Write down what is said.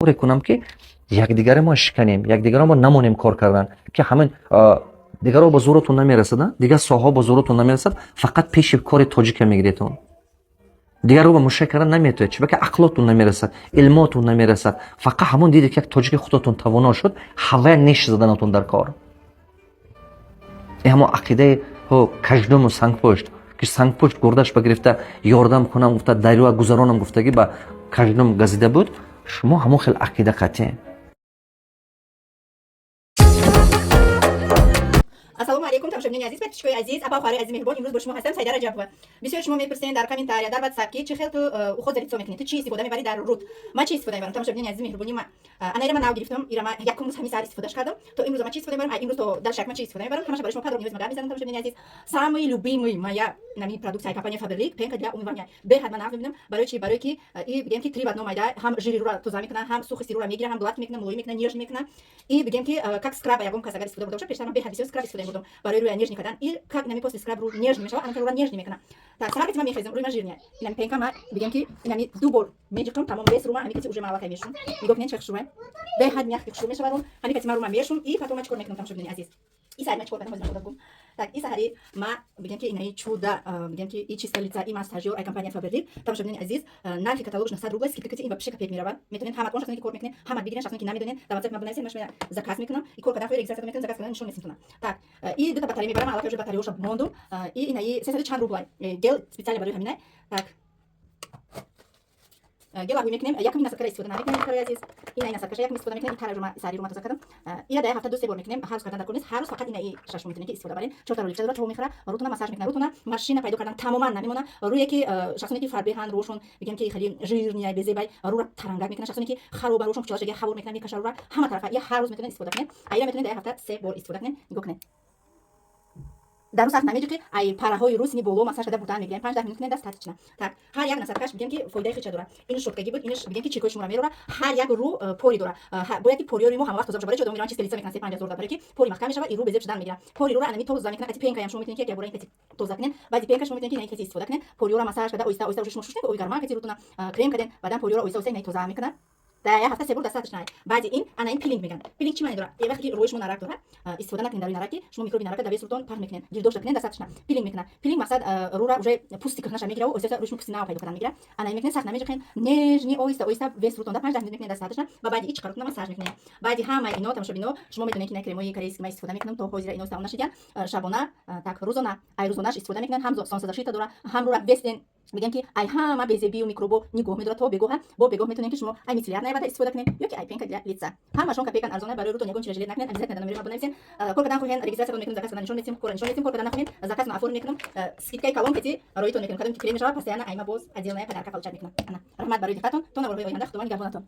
طوری کنم که یکدیگر ما شکنیم، یکدیگر ما نمونیم کار کردن، که همین دیگر با زورتون نمیرسد، دیگر ساها با زورتون نمیرسد، فقط پیش کار تاجیک میگیریتون. دیگر رو به مشکل نمیتونید، چه که عقلتون نمیرسد، علماتون نمیرسد، فقط همون دیدید که یک تاجیک خودتون توانا شد، هوا نیش زدنتون در کار. این همون عقیده کژدم و سنگ پشت که سنگ پشت گردش بگرفته یاردم کنم گفته دریو گذرانم گفتگی با کژدم گزیده بود. شما همون خیلی عقیده قطعه. السلام علیکم تماشاگران عزیز، بچه‌های عزیز، ابا خواهر عزیز مهربان، امروز با شما هستم سایده رجب. بسیار شما میپرسین در کامنت‌ها در واتساپ که چه خیلی تو خود دارید میکنید، تو چی استفاده میبرید در رود؟ ما چی استفاده میبرم تماشاگران عزیز مهربانی؟ ما انا ایرما ناو گرفتم، ایرما یکم روز همین ساعت استفاده کردم. تو امروز ما چی استفاده میبرم؟ امروز تو در شک ما چی استفاده میبرم؟ همش برای شما پادر نیوز میگم تماشاگران عزیز. Самый любимый моя нами продукция компания Faberlic пенка для умывания. Бехад من نمیدونم برای چی، برای کی і بگم که 3 в 1 майда هم жири رو توزیع میکنه، هم سوخت سیرو رو میگیره، هم گладкий میکنه، ملوی میکنه، نیژ میکنه. І بگم که как скраба я вам казала استفاده بودم، پیشتر من بехад بسیار скраб استفاده بودم برای روی نیژ کردن. і как нами после скраб رو نیژ میشه، انا رو نیژ میکنه. Так, сама ما میخریدم روی ماژیرنیه. اینم пенка ما بگم که اینم دو بار میجوکم تمام بیس رو ما همین که уже мало میشون. میگم که چه شوه. بехад мягкий شو میشه برام. همین که ما رو ما میشون і потом ما چیکار میکنم تماشا عزیز. این ساعت ما چیکار میکنم بازم بگم. Так, і сагари ما بگم که اینایی чудо, بگم که این чистая лица і массажер ای компания Faberlic. تماشاگران عزیز, нарфи каталог на 100 рублей, скидка این вообще копейки میره. میتونین هم اون شخصی که کار میکنه، هم بگیرین شخصی که نمیدونین، در واتساپ ما بنویسین، مش заказ میکنم. این کار کردن خود رجیستر میکنین، заказ کردن نشون میتونن. Так, і دو تا باتری میبرم, علاوه بر باتریوش موندو. і اینایی 300 چند روبل. گل специально برای همینه. Так. گل آبی میکنیم، یکم نسخه استفاده نمیکنیم کاری عزیز. این نسخه یکم استفاده میکنیم، کارا رو ما سری رو ما توضیح کردم. این در هفته دو سه بار میکنیم، هر روز کردن در کنید، هر روز فقط این شش میتونید که استفاده برین. 4 تا روز داره، چهار میخوره، روتونه مساج میکنه، روتونه ماشین پیدا کردن تماما نمیمونه. روی که شخصی که فربه هن روشون بگم که خیلی ژیر نیای بزیبای رو ترنگ میکنه، شخصی که خراب روشون چالش دیگه خبر میکنه، میکشه رو همه طرفه. یه هر روز میتونید استفاده کنید. ایام میتونید در هفته سه بار استفاده کنید، نگاه کنید. در روز نمیشه که ای پرهای روسینی بولو مساج کرده بودن میگیم 5 دقیقه دست تاتچنا. Так, هر یک نسخهش میگم که فایده خیلی داره. اینش شوکگی بود، اینش میگم که چیکارش مورا میره. هر یک رو پوری داره. باید که پوری رو هم وقت توضیح بده. میرن چیز لیست میکنن 5000 دلار برای که پوری محکم میشه و رو بزرگ شدن میگیره. پوری رو انمی توضیح میکنه. اتی پینکا هم شما میتونید که یک بار این توضیح کنین. بعد پینکا شما میتونید که این کسی استفاده کنین. پوری رو مساج کرده اویستا اویستا روش مشوشته اوی گرما کسی روتونه کریم کردن. بعدم پوری رو اویستا اویستا این توضیح میکنه. در هفته سه بار دستش نه. بعد این انا این پیلینگ میگن. پیلینگ چی معنی داره؟ یه وقتی رویش من نرک داره. استفاده نکنید در این نرکی. شما میکروبی نرک در بیسرتون پاک میکنین. جلدوش کنین دستش نه. پیلینگ میکنه. پیلینگ مقصد رو را уже پوستی کننش میگیره و اویستا روش پوستی ناو پیدا کردن میگیره. انا میکنین سخت نمیجوکین. نجنی اویستا اویستا بیسرتون در 5 دقیقه میکنین دستش نه. و بعد هیچ کارتون مساج میکنین. بعد همه اینا تماشا بینو شما میدونید که نکریمای کریسک ما استفاده میکنم تو حاضر اینو استفاده نشیدن. شبانه так روزانه ای روزانهش استفاده میکنن. هم سانسداشیتا داره هم رو وستن میگن که ای همه بیزبی و میکروبو نگاه میداره تو بگوه با بگوه میتونین که شما ای میتلیار نه بعد استفاده کنین یا که ای پینک دیگه لیتسا همشون که پیکن ارزانه برای رو تو نگون چه جلید نکنین ابزار ندارم میرم بنویسین کار کردن خوین رجیستر میکنین زکات نشون میتیم کار نشون میتیم کار کردن خوین زکات معفور میکنم سکیت کالون کتی روی تو میکنم کدوم که کریم شما پس انا ای ما باز ادیل نه پدر کفال چت میکنم انا رحمت برای دقتون تو نور روی آینده خداوند نگهبانتون